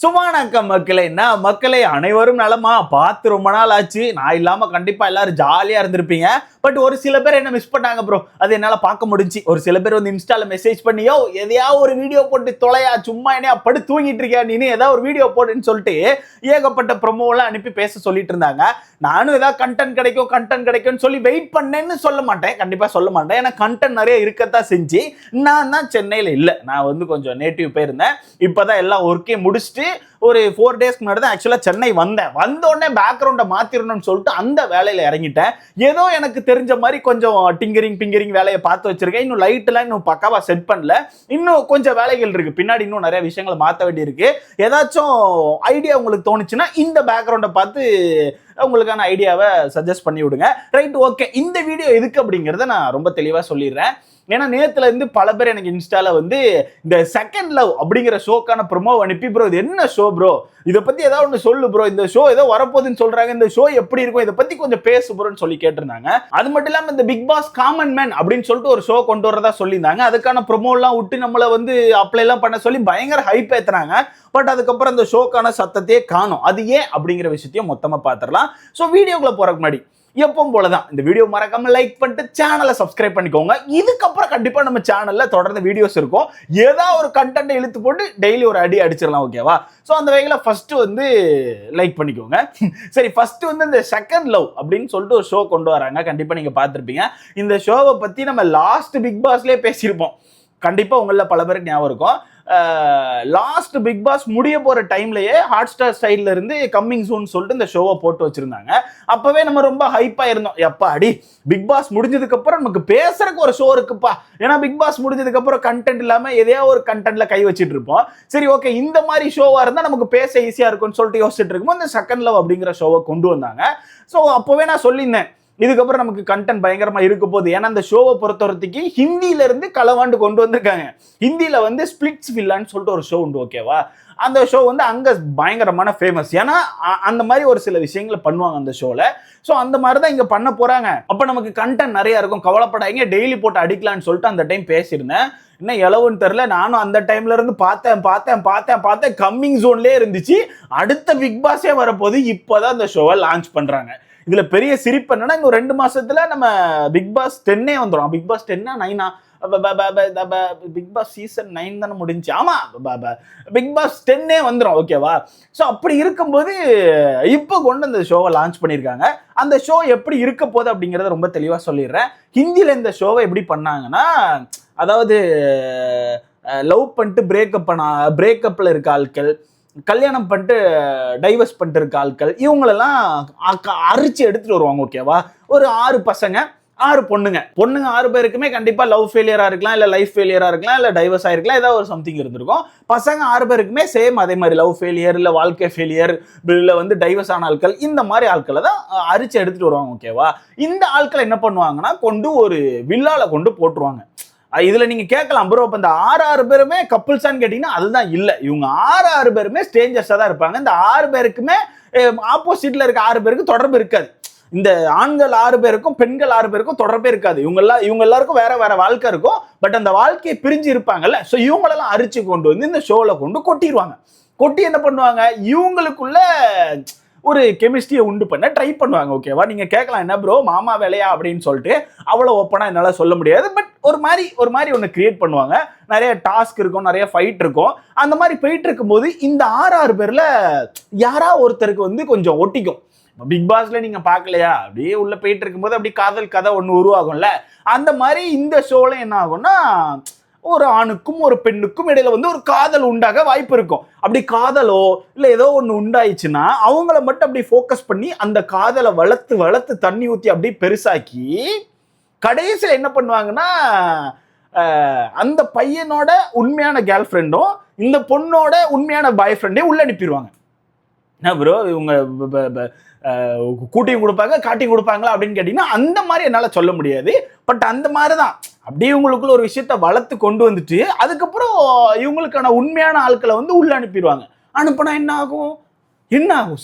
சும்மானாக்கம் மக்களே என்ன மக்களே அனைவரும் நலமா பார்த்து ரொம்ப நாள் ஆச்சு. நான் இல்லாம கண்டிப்பா எல்லாரும் ஜாலியா இருந்திருப்பீங்க. பட் ஒரு சில பேர் என்ன மிஸ் பண்ணாங்க ப்ரோ. அது என்னால பார்க்க முடிஞ்சு. ஒரு சில பேர் வந்து இன்ஸ்டால மெசேஜ் பண்ணியோ எதையாவது ஒரு வீடியோ போட்டு தொலையா, சும்மா என்ன படு தூங்கிட்டு இருக்கியா நீ, ஏதாவது ஒரு வீடியோ போடுன்னு சொல்லிட்டு ஏகப்பட்ட ப்ரோமோ எல்லாம் அனுப்பி பேச சொல்லிட்டு இருந்தாங்க. நானும் ஏதாவது கண்டென்ட் கிடைக்கும்னு சொல்லி வெயிட் பண்ணேன்னு சொல்ல மாட்டேன், கண்டிப்பா சொல்ல மாட்டேன். ஏன்னா கண்டென்ட் நிறைய இருக்கத்தான் செஞ்சு. நான் தான் சென்னையில இல்லை, நான் வந்து கொஞ்சம் நேட்டிவ் போயிருந்தேன். இப்பதான் எல்லாம் ஒர்க்கே முடிச்சுட்டு ஒரு 4 டேஸ்க்கு முன்னாடி தான் ஆக்சுவலா சென்னை வந்தேன். வந்த உடனே பேக்ரவுண்டை மாத்திரணும்னு சொல்லிட்டு அந்த வேலையில இறங்கிட்டேன். ஏதோ எனக்கு தெரிஞ்ச மாதிரி கொஞ்சம் பிங்கரிங் வேலையை பார்த்து வச்சிருக்கேன். இன்னும் லைட் எல்லாம் இன்னும் பக்காவா செட் பண்ணல. இன்னும் கொஞ்சம் வேலைகள் இருக்கு, பின்னாடி இன்னும் நிறைய விஷயங்களை மாற்ற வேண்டி இருக்கு. ஏதாச்சும் ஐடியா உங்களுக்கு தோணுச்சுன்னா இந்த பேக்ரவுண்டை பார்த்து உங்களுக்கான ஐடியாவை சஜஸ்ட் பண்ணி விடுங்க. Right, okay. இந்த வீடியோ எதுக்கு அப்படிங்கறத நான் ரொம்ப தெளிவா சொல்லிடுறேன். ஏன்னா நேத்துல இருந்து பல பேர் எனக்கு இன்ஸ்டால வந்து இந்த செகண்ட் லவ் அப்படிங்கிற ஷோக்கான ப்ரோமோ அனுப்பி, ப்ரோ இது என்ன ஷோ ப்ரோ, இதை பத்தி ஏதாவது ஒன்று சொல்லு ப்ரோ, இந்த ஷோ ஏதோ வரப்போகுதுன்னு சொல்றாங்க, இந்த ஷோ எப்படி இருக்கும், இதை பத்தி கொஞ்சம் பேசு ப்ரோன்னு சொல்லி கேட்டிருந்தாங்க. அது மட்டும் இல்லாம இந்த பிக் பாஸ் காமன் மேன் அப்படின்னு சொல்லிட்டு ஒரு ஷோ கொண்டு வரதா சொல்லியிருந்தாங்க. அதுக்கான ப்ரோமோ எல்லாம் விட்டு நம்மளை வந்து அப்ளை எல்லாம் பண்ண சொல்லி பயங்கர ஹைப் ஏத்துறாங்க. பட் அதுக்கப்புறம் இந்த ஷோக்கான சத்தத்தையே காணும். அது ஏன் அப்படிங்கிற விஷயத்தையும் மொத்தமா பாத்திரலாம். ஸோ வீடியோக்குள்ள போறதுக்கு முன்னாடி எப்பவும் போலதான் இந்த வீடியோ மறக்காம லைக் பண்ணிட்டு சேனலை சப்ஸ்கிரைப் பண்ணிக்கோங்க. இதுக்கப்புறம் கண்டிப்பா நம்ம சேனல்ல தொடர்ந்து வீடியோஸ் இருக்கும். ஏதாவது ஒரு கண்டென்ட் இழுத்து போட்டு டெய்லி ஒரு அடி அடிச்சிடலாம், ஓகேவா? ஸோ அந்த வகையில ஃபர்ஸ்ட் வந்து லைக் பண்ணிக்கோங்க. சரி, ஃபர்ஸ்ட் வந்து இந்த செகண்ட் லவ் அப்படின்னு சொல்லிட்டு ஒரு ஷோ கொண்டு வராங்க. கண்டிப்பா நீங்க பார்த்திருப்பீங்க. இந்த ஷோவை பத்தி நம்ம லாஸ்ட் பிக் பாஸ்லயே பேசியிருப்போம். கண்டிப்பா உங்கள பல பேருக்கு ஞாபகம் இருக்கும். லாஸ்ட் பிக் பாஸ் முடிய போற டைம்லயே ஹாட் ஸ்டார் சைட்ல இருந்து கம்மிங் சூன் சொல்லிட்டு இந்த ஷோவை போட்டு வச்சிருந்தாங்க. அப்பவே நம்ம ரொம்ப ஹைப்பா இருந்தோம். எப்பா அடி பிக் பாஸ் முடிஞ்சதுக்கு அப்புறம் நமக்கு பேசுறதுக்கு ஒரு ஷோ இருக்குப்பா. ஏன்னா பிக் பாஸ் முடிஞ்சதுக்கு அப்புறம் கண்டென்ட் இல்லாம எதையோ ஒரு கண்டென்ட்ல கை வச்சிட்டு இருப்போம். சரி, ஓகே, இந்த மாதிரி ஷோவா இருந்தா நமக்கு பேச ஈஸியா இருக்கும்னு சொல்லிட்டு யோசிச்சுட்டு இருக்கும்போது இந்த செகண்ட் லவ் அப்படிங்கிற ஷோவை கொண்டு வந்தாங்க. ஸோ அப்பவே நான் சொல்லியிருந்தேன், இதுக்கப்புறம் நமக்கு கண்டென்ட் பயங்கரமா இருக்க போகுது. ஏன்னா அந்த ஷோவை பொறுத்தவரைக்கு ஹிந்தியில இருந்து களவாண்டு கொண்டு வந்திருக்காங்க. ஹிந்தியில வந்து ஸ்பிளிட்ஸ் வில்லான்னு சொல்லிட்டு ஒரு ஷோ உண்டு, ஓகேவா? அந்த ஷோ வந்து அங்க பயங்கரமான ஃபேமஸ். ஏன்னா அந்த மாதிரி ஒரு சில விஷயங்களை பண்ணுவாங்க அந்த ஷோல. ஸோ அந்த மாதிரி தான் இங்க பண்ண போறாங்க. அப்ப நமக்கு கண்டென்ட் நிறைய இருக்கும், கவலைப்படாதீங்க, டெய்லி போட்டு அடிக்கலாம்னு சொல்லிட்டு அந்த டைம் பேசியிருந்தேன். என்ன எலவுன்னு தெரியல, நானும் அந்த டைம்ல இருந்து பார்த்தேன் கம்மிங் ஜோன்லயே இருந்துச்சு. அடுத்த பிக் பாஸே வரப்போது. இப்பதான் இந்த ஷோவை லான்ச் பண்றாங்க. இதுல பெரிய சிரிப்பு என்னன்னா, இன்னும் 2 மாசத்துல நம்ம பிக் பாஸ் 10 வந்துடும். Bigg Boss 10 9 Bigg Boss season 9 தானே முடிஞ்சு. ஆமா, பிக் பாஸ் 10 வந்துடும், ஓகேவா? ஸோ அப்படி இருக்கும்போது இப்போ கொண்டு அந்த ஷோவை லான்ச் பண்ணியிருக்காங்க. அந்த ஷோ எப்படி இருக்க போகுது அப்படிங்கிறத ரொம்ப தெளிவா சொல்லிடுறேன். ஹிந்தியில இந்த ஷோவை எப்படி பண்ணாங்கன்னா, அதாவது லவ் பண்ணிட்டு பிரேக்கப்ல இருக்க ஆட்கள், கல்யாணம் பண்ணிட்டு டைவர்ஸ் பண்ணிட்டு இருக்க ஆட்கள், இவங்களெல்லாம் அரிச்சு எடுத்துட்டு வருவாங்க, ஓகேவா? ஒரு 6 பசங்க 6 பொண்ணுங்க 6 பேருக்குமே கண்டிப்பா லவ் ஃபெயிலியரா இருக்கலாம், இல்ல லைஃப் ஃபெயிலியரா இருக்கலாம், இல்ல டைவர்ஸ் ஆயிருக்கலாம், ஏதாவது ஒரு சம்திங் இருந்திருக்கும். பசங்க 6 பேருக்குமே சேம் அதே மாதிரி லவ் ஃபெயிலியர், இல்ல வாழ்க்கை ஃபெயிலியர், இல்ல வந்து டைவர்ஸ் ஆன ஆட்கள், இந்த மாதிரி ஆட்களை தான் அரிச்சு எடுத்துட்டு வருவாங்க, ஓகேவா? இந்த ஆட்களை என்ன பண்ணுவாங்கன்னா கொண்டு ஒரு வில்லால கொண்டு போட்டுருவாங்க. இதுல நீங்க கேட்கலாம், ப்ரோ இப்ப இந்த 6 பேருமே கப்புள்ஸான்னு கேட்டீங்கன்னா அதுதான் இல்ல. இவங்க 6 பேருமே ஸ்ட்ரேஞ்சர்ஸா தான் இருப்பாங்க. இந்த 6 பேருக்குமே ஆப்போசிட்ல இருக்க 6 பேருக்கு தொடர்பு இருக்காது. இந்த ஆண்கள் 6 பேருக்கும் பெண்கள் 6 பேருக்கும் தொடர்பே இருக்காது. இவங்க எல்லாருக்கும் வேற வாழ்க்கை இருக்கும். பட் அந்த வாழ்க்கையை பிரிஞ்சு இருப்பாங்கல்ல, ஸோ இவங்களெல்லாம் அரிச்சு கொண்டு வந்து இந்த ஷோல கொண்டு கொட்டிடுவாங்க. கொட்டி என்ன பண்ணுவாங்க, இவங்களுக்குள்ள ஒரு கெமிஸ்ட்ரியை உண்டு பண்ண ட்ரை பண்ணுவாங்க, ஓகேவா? நீங்க கேட்கலாம், என்ன ப்ரோ மாமா வேலையா அப்படின்னு சொல்லிட்டு. அவ்வளவு ஓப்பனா என்னால சொல்ல முடியாது. பட் ஒரு மாதிரி ஒன்று கிரியேட் பண்ணுவாங்க. நிறைய டாஸ்க் இருக்கும், நிறைய ஃபைட் இருக்கும். அந்த மாதிரி போயிட்டு இருக்கும்போது இந்த 6 பேர்ல யாரா ஒருத்தருக்கு வந்து கொஞ்சம் ஒட்டிக்கும். பிக் பாஸ்ல நீங்க பார்க்கலையா, அப்படியே உள்ள போயிட்டு இருக்கும்போது அப்படி காதல் கதை ஒன்று உருவாகும்ல, அந்த மாதிரி இந்த ஷோல என்ன ஆகும்னா, ஒரு ஆணுக்கும் ஒரு பெண்ணுக்கும் இடையில வந்து ஒரு காதல் உண்டாக வாய்ப்பு இருக்கும். அப்படி காதலோ இல்ல ஏதோ ஒண்ணு உண்டாயிடுச்சுன்னா அவங்கள மட்டும் அப்படி ஃபோக்கஸ் பண்ணி அந்த காதலை வளர்த்து தண்ணி ஊத்தி அப்படியே பெருசாக்கி கடைசியில் என்ன பண்ணுவாங்கன்னா, அந்த பையனோட உண்மையான கேர்ள் ஃப்ரெண்டும் இந்த பொண்ணோட உண்மையான பாய் ஃப்ரெண்டையும் உள்ள அனுப்பிடுவாங்க. ப்ரோ இவங்க கூட்டியும் கொடுப்பாங்க காட்டியும் கொடுப்பாங்களா அப்படின்னு கேட்டீங்கன்னா அந்த மாதிரி என்னால சொல்ல முடியாது. பட் அந்த மாதிரிதான் அப்படியே இவங்களுக்குள்ள ஒரு விஷயத்த வளர்த்து கொண்டு வந்துட்டு அதுக்கப்புறம் இவங்களுக்கான உண்மையான ஆட்களை வந்து உள்ள அனுப்பிடுவாங்க. அனுப்புனா என்ன ஆகும்,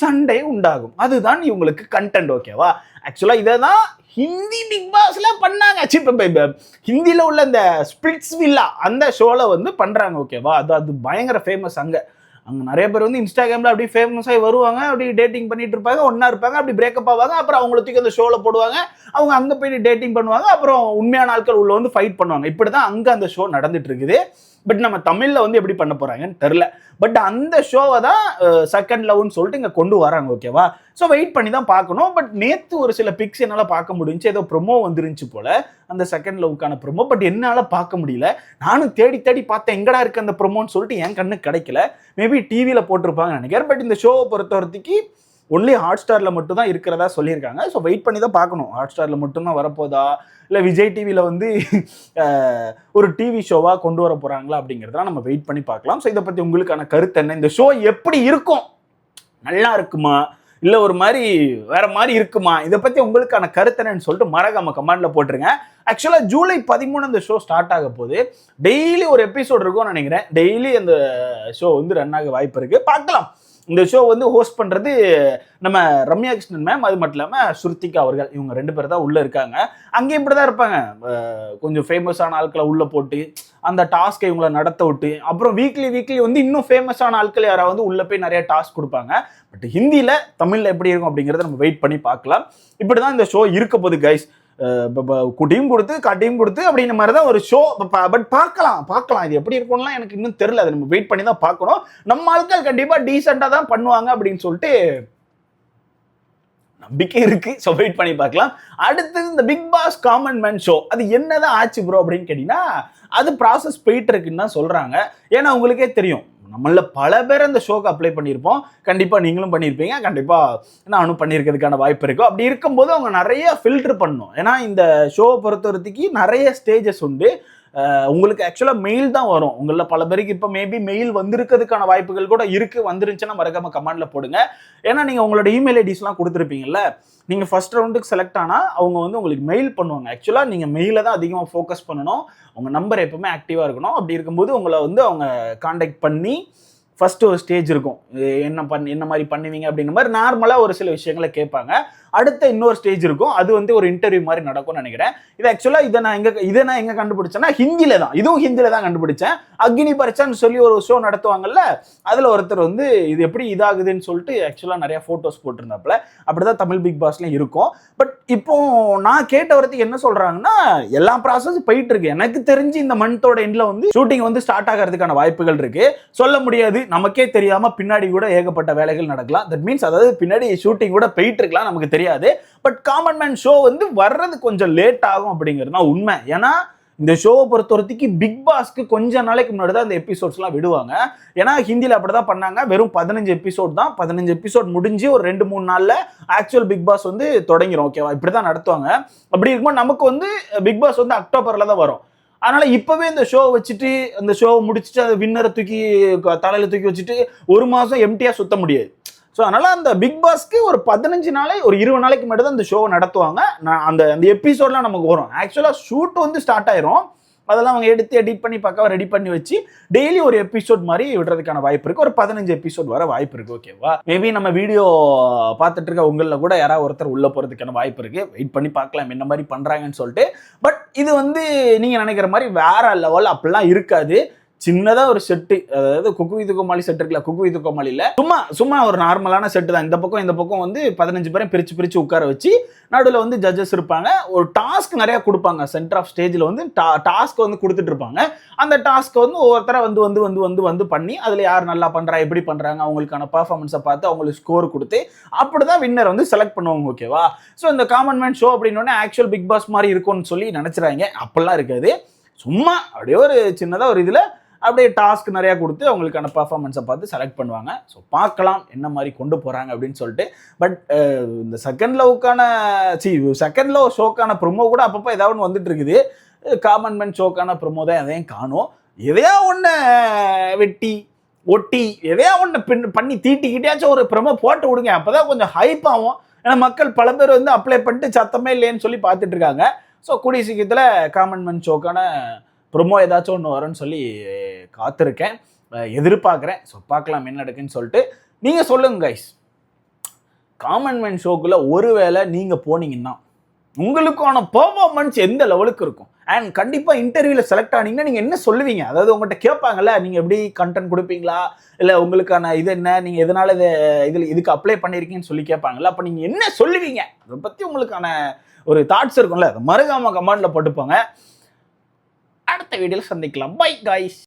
சண்டை உண்டாகும். அதுதான் இவங்களுக்கு கண்டென்ட், ஓகேவா? ஆக்சுவலா இதான் ஹிந்தி பிக் பாஸ்ல பண்ணாங்க. ஹிந்தியில உள்ள இந்த ஸ்பிளிட்ஸ் வில்லா அந்த ஷோல வந்து பண்றாங்க, ஓகேவா? அது பயங்கர ஃபேமஸ் அங்க. அங்கே நிறைய பேர் வந்து இன்ஸ்டாகிராமில் அப்படி ஃபேமஸ் ஆகி வருவாங்க, அப்படி டேட்டிங் பண்ணிட்டு இருப்பாங்க, ஒன்றா இருப்பாங்க, அப்படி பிரேக்கப் ஆவாங்க, அப்புறம் அவங்கள தூக்கி அந்த ஷோவில் போடுவாங்க, அவங்க அங்கே போயிட்டு டேட்டிங் பண்ணுவாங்க, அப்புறம் உண்மையான ஆட்கள் உள்ள வந்து ஃபைட் பண்ணுவாங்க. இப்படி தான் அங்கே அந்த ஷோ நடந்துட்டு இருக்குது. பட் நம்ம தமிழ்ல வந்து எப்படி பண்ண போறாங்கன்னு தெரியல. பட் அந்த ஷோவை தான் செகண்ட் லவ்னு சொல்லிட்டு இங்க கொண்டு வராங்க. ஓகேவா? ஸோ வெயிட் பண்ணி தான் பார்க்கணும். பட் நேற்று ஒரு சில பிக்ஸ் என்னால் பார்க்க முடிஞ்சு, ஏதோ ப்ரொமோ வந்துருந்துச்சு போல, அந்த செகண்ட் லவ்க்கான ப்ரொமோ. பட் என்னால் பார்க்க முடியல. நானும் தேடி தேடி பார்த்தேன், எங்கடா இருக்கு அந்த ப்ரொமோன்னு சொல்லிட்டு என் கண்ணுக்கு கிடைக்கல. மேபி டிவியில் போட்டிருப்பாங்கன்னு நினைக்கிறேன். பட் இந்த ஷோவை பொறுத்தவரைக்கு ஒன்லி ஹாட் ஸ்டாரில் மட்டும் தான் இருக்கிறதா சொல்லியிருக்காங்க. ஸோ வெயிட் பண்ணி தான் பார்க்கணும், ஹாட் ஸ்டாரில் மட்டும்தான் வரப்போதா, இல்லை விஜய் டிவியில் வந்து ஒரு டிவி ஷோவாக கொண்டு வர போகிறாங்களா அப்படிங்கிறதெல்லாம் நம்ம வெயிட் பண்ணி பார்க்கலாம். ஸோ இதை பற்றி உங்களுக்கான கருத்து என்ன? இந்த ஷோ எப்படி இருக்கும்? நல்லா இருக்குமா, இல்லை ஒரு மாதிரி வேற மாதிரி இருக்குமா? இதை பற்றி உங்களுக்கான கருத்து என்னன்னு சொல்லிட்டு மறக்காம கமெண்ட்ல போட்டுருங்க. ஆக்சுவலாக ஜூலை 13 அந்த ஷோ ஸ்டார்ட் ஆக போகுது. டெய்லி ஒரு எபிசோட் இருக்கும்னு நினைக்கிறேன். டெய்லி அந்த ஷோ வந்து ரன் ஆக வாய்ப்பு இருக்கு. பார்க்கலாம். இந்த ஷோ வந்து ஹோஸ்ட் பண்ணுறது நம்ம ரம்யா கிருஷ்ணன் மேம், அது மட்டும் இல்லாமல் ஸ்ருத்திகா அவர்கள். இவங்க 2 பேர் தான் உள்ளே இருக்காங்க. அங்கேயும் இப்படி தான் இருப்பாங்க. கொஞ்சம் ஃபேமஸான ஆட்களை உள்ளே போட்டு அந்த டாஸ்க்கை இவங்களை நடத்த விட்டு, அப்புறம் வீக்லி வந்து இன்னும் ஃபேமஸான ஆட்கள் யாராவது உள்ளே போய் நிறைய டாஸ்க் கொடுப்பாங்க. பட் ஹிந்தியில் தமிழில் எப்படி இருக்கும் அப்படிங்கிறத நம்ம வெயிட் பண்ணி பார்க்கலாம். இப்படி தான் இந்த ஷோ இருக்க போகுது கைஸ். குட்டியும் கொடுத்து காட்டியும் கொடுத்து அப்படின்ற மாதிரி தான் ஒரு ஷோ. பட் பார்க்கலாம் இது எப்படி இருக்கும்லாம் எனக்கு இன்னும் தெரியல. அதை நம்ம வெயிட் பண்ணி தான் பார்க்கணும். நம்ம ஆட்கள் கண்டிப்பாக டீசெண்டாக தான் பண்ணுவாங்க அப்படின்னு சொல்லிட்டு நம்பிக்கை இருக்கு. ஸோ வெயிட் பண்ணி பார்க்கலாம். அடுத்தது இந்த Bigg Boss common man show, அது என்னதான் ஆச்சு ப்ரோ அப்படின்னு கேட்டீங்கன்னா, அது ப்ராசஸ் போயிட்டு இருக்குன்னு தான் சொல்றாங்க. ஏன்னா உங்களுக்கே தெரியும், நம்மள பல பேர் அந்த ஷோக்கு அப்ளை பண்ணியிருப்போம். கண்டிப்பாக நீங்களும் பண்ணியிருப்பீங்க, கண்டிப்பாக நானும் பண்ணியிருக்கிறதுக்கான வாய்ப்பு இருக்கும். அப்படி இருக்கும்போது அவங்க நிறைய ஃபில்டர் பண்ணணும். ஏன்னா இந்த ஷோவை பொறுத்தவரைக்கும் நிறைய ஸ்டேஜஸ் உண்டு. உங்களுக்கு ஆக்சுவலாக மெயில் தான் வரும். உங்களில் பல பேருக்கு இப்போ மேபி மெயில் வந்திருக்கிறதுக்கான வாய்ப்புகள் கூட இருக்குது. வந்துருந்துச்சுன்னா மறக்காம கமெண்ட்ல போடுங்க. ஏன்னா நீங்கள் உங்களோட இமெயில் ஐடிஸ்லாம் கொடுத்துருப்பீங்கல்ல, நீங்கள் ஃபர்ஸ்ட் ரவுண்டுக்கு செலக்ட் ஆனால் அவங்க வந்து உங்களுக்கு மெயில் பண்ணுவாங்க. ஆக்சுவலாக நீங்கள் மெயிலில் தான் அதிகமாக ஃபோக்கஸ் பண்ணணும். உங்கள் நம்பர் எப்பவுமே ஆக்டிவாக இருக்கணும். அப்படி இருக்கும்போது உங்களை வந்து அவங்க காண்டாக்ட் பண்ணி ஃபர்ஸ்ட் ஒரு ஸ்டேஜ் இருக்கும், என்ன மாதிரி பண்ணுவீங்க அப்படிங்கிற மாதிரி நார்மலாக ஒரு சில விஷயங்களை கேட்பாங்க. அடுத்த இன்னொரு ஸ்டேஜ் இருக்கும், அது வந்து ஒரு இன்டர்வியூ மாதிரி நடக்கும்னு நினைக்கிறேன். இது ஆக்சுவலாக இதை நான் எங்கே கண்டுபிடிச்சேன்னா ஹிந்தியில தான், இதுவும் ஹிந்தியில தான் கண்டுபிடிச்சேன். அக்னி பரீட்சான்னு சொல்லி ஒரு ஷோ நடத்துவாங்கல்ல, அதில் ஒருத்தர் வந்து இது எப்படி இதாகுதுன்னு சொல்லிட்டு ஆக்சுவலாக நிறைய ஃபோட்டோஸ் போட்டிருந்தாப்புல. அப்படிதான் தமிழ் பிக் பாஸ்லையும் இருக்கும். பட் இப்போ நான் கேட்ட வரத்துக்கு என்ன சொல்றாங்கன்னா, எல்லா ப்ராசஸ் போயிட்டு இருக்கு. எனக்கு தெரிஞ்சு இந்த மந்தோட எண்ட்ல வந்து ஷூட்டிங் வந்து ஸ்டார்ட் ஆகிறதுக்கான வாய்ப்புகள் இருக்கு. சொல்ல முடியாது, நமக்கே தெரியாம பின்னாடி கூட ஏகப்பட்ட வேலைகள் நடக்கலாம். தட் மீன்ஸ் அதாவது பின்னாடி ஷூட்டிங் கூட போயிட்டு இருக்கலாம், நமக்கு தெரியாது. பட் காமன் மேன் ஷோ வந்து வர்றது கொஞ்சம் லேட் ஆகும் அப்படிங்கிறது தான் உண்மை. ஏன்னா இந்த ஷோவை பொறுத்தவரைக்கும் பிக் பாஸ்க்கு கொஞ்ச நாளைக்கு முன்னாடி தான் இந்த எபிசோட்ஸ்லாம் விடுவாங்க. ஏன்னா ஹிந்தியில் அப்படிதான் பண்ணாங்க. வெறும் 15 எபிசோட் தான். 15 எபிசோட் முடிஞ்சு ஒரு 2-3 நாளில் ஆக்சுவல் பிக் பாஸ் வந்து தொடங்கிடும். ஓகேவா? இப்படி தான் நடத்துவாங்க. அப்படி இருக்கும்போது நமக்கு வந்து பிக் பாஸ் வந்து அக்டோபரில் தான் வரும். அதனால இப்பவே இந்த ஷோ வச்சுட்டு அந்த ஷோவை முடிச்சுட்டு அந்த வின்னரை தூக்கி தலையில தூக்கி வச்சுட்டு ஒரு மாதம் எம்டியா சுத்த முடியாது. ஸோ அதனால அந்த பிக் பாஸ்க்கு ஒரு 15 நாளை ஒரு 20 நாளைக்கு மட்டும் தான் இந்த ஷோவை நடத்துவாங்க. அந்த எபிசோட்லாம் நமக்கு வரும். ஆக்சுவலாக ஷூட் வந்து ஸ்டார்ட் ஆயிரும். அதெல்லாம் அவங்க எடுத்து எடிட் பண்ணி பக்காவா ரெடி பண்ணி வச்சு டெய்லி ஒரு எபிசோட் மாதிரி விடுறதுக்கான வாய்ப்பு இருக்கு. ஒரு 15 எபிசோட் வர வாய்ப்பு இருக்கு. ஓகேவா? மேபி நம்ம வீடியோ பார்த்துட்டு இருக்க உங்களில் கூட யாராவது ஒருத்தர் உள்ள போறதுக்கான வாய்ப்பு இருக்கு. வெயிட் பண்ணி பார்க்கலாம் என்ன மாதிரி பண்றாங்கன்னு சொல்லிட்டு. பட் இது வந்து நீங்க நினைக்கிற மாதிரி வேற லெவல் அப்படிலாம் இருக்காது. சின்னதா ஒரு செட்டு, அதாவது குக்கு வித் கோமாளி செட் இருக்குல்ல, குக்கு வித் கோமாளியில சும்மா ஒரு நார்மலான செட்டு தான். இந்த பக்கம் வந்து 15 பேரை பிரிச்சு உட்கார வச்சு நடுவில் வந்து ஜட்ஜஸ் இருப்பாங்க. ஒரு டாஸ்க் நிறைய கொடுப்பாங்க. சென்டர் ஆஃப் ஸ்டேஜில் வந்து டாஸ்க் வந்து கொடுத்துட்டு இருப்பாங்க. அந்த டாஸ்க் வந்து ஒவ்வொருத்தர வந்து பண்ணி அதில் யார் நல்லா பண்றா, எப்படி பண்றாங்க, அவங்களுக்கான பர்ஃபார்மன்ஸை பார்த்து அவங்களுக்கு ஸ்கோர் கொடுத்து அப்படிதான் வின்னர் வந்து செலக்ட் பண்ணுவாங்க. ஓகேவா? ஸோ இந்த காமன் மேன் ஷோ அப்படின்னு ஆக்சுவல் பிக் பாஸ் மாதிரி இருக்கும்னு சொல்லி நினைச்சிடாங்க. அப்படிலாம் இருக்காது. சும்மா அப்படியே ஒரு சின்னதாக ஒரு இதில் அப்படியே டாஸ்க் நிறையா கொடுத்து அவங்களுக்கான பர்ஃபார்மன்ஸை பார்த்து செலக்ட் பண்ணுவாங்க. ஸோ பார்க்கலாம் என்ன மாதிரி கொண்டு போகிறாங்க அப்படின்னு சொல்லிட்டு. பட் இந்த செகண்ட் லவ் ஷோக்கான ப்ரொமோ கூட அப்பப்போ ஏதாவது ஒன்று வந்துட்டு இருக்குது. காமன் மேன் ஷோக்கான ப்ரொமோ தான் எதையும் காணும். எதையா ஒன்று வெட்டி ஒட்டி எதையா ஒன்று பண்ணி தீட்டிக்கிட்டேயாச்சும் ஒரு ப்ரொமோ போட்டு விடுங்க. அப்போ தான் கொஞ்சம் ஹைப் ஆகும். ஏன்னா மக்கள் பல பேர் வந்து அப்ளை பண்ணிட்டு சத்தமே இல்லைன்னு சொல்லி பார்த்துட்டு இருக்காங்க. ஸோ கூடிய சீக்கிரத்தில் காமன் மேன் ஷோக்கான ப்ரொமோ ஏதாச்சும் ஒன்று வரும்னு சொல்லி காத்திருக்கேன், எதிர்பார்க்குறேன். ஸோ பார்க்கலாம் என்ன நடக்குன்னு சொல்லிட்டு. நீங்கள் சொல்லுங்க கைஸ், காமன் மேன் ஷோக்குள்ள ஒருவேளை நீங்கள் போனீங்கன்னா உங்களுக்கான பெர்ஃபார்மன்ஸ் எந்த லெவலுக்கு இருக்கும்? அண்ட் கண்டிப்பாக இன்டர்வியூவில் செலக்ட் ஆனீங்கன்னா நீங்கள் என்ன சொல்லுவீங்க? அதாவது உங்கள்கிட்ட கேட்பாங்கல்ல, நீங்கள் எப்படி கண்டென்ட் கொடுப்பீங்களா, இல்லை உங்களுக்கான இது என்ன, நீங்கள் எதனால இதுக்கு அப்ளை பண்ணியிருக்கீங்கன்னு சொல்லி கேட்பாங்கல்ல, அப்போ நீங்கள் என்ன சொல்லுவீங்க? அதை பற்றி உங்களுக்கான ஒரு தாட்ஸ் இருக்கும்ல, அதை மறக்காம கமெண்ட்ல போட்டுப்போங்க. அடுத்த வீடியோவில் சந்திக்கலாம். By guys.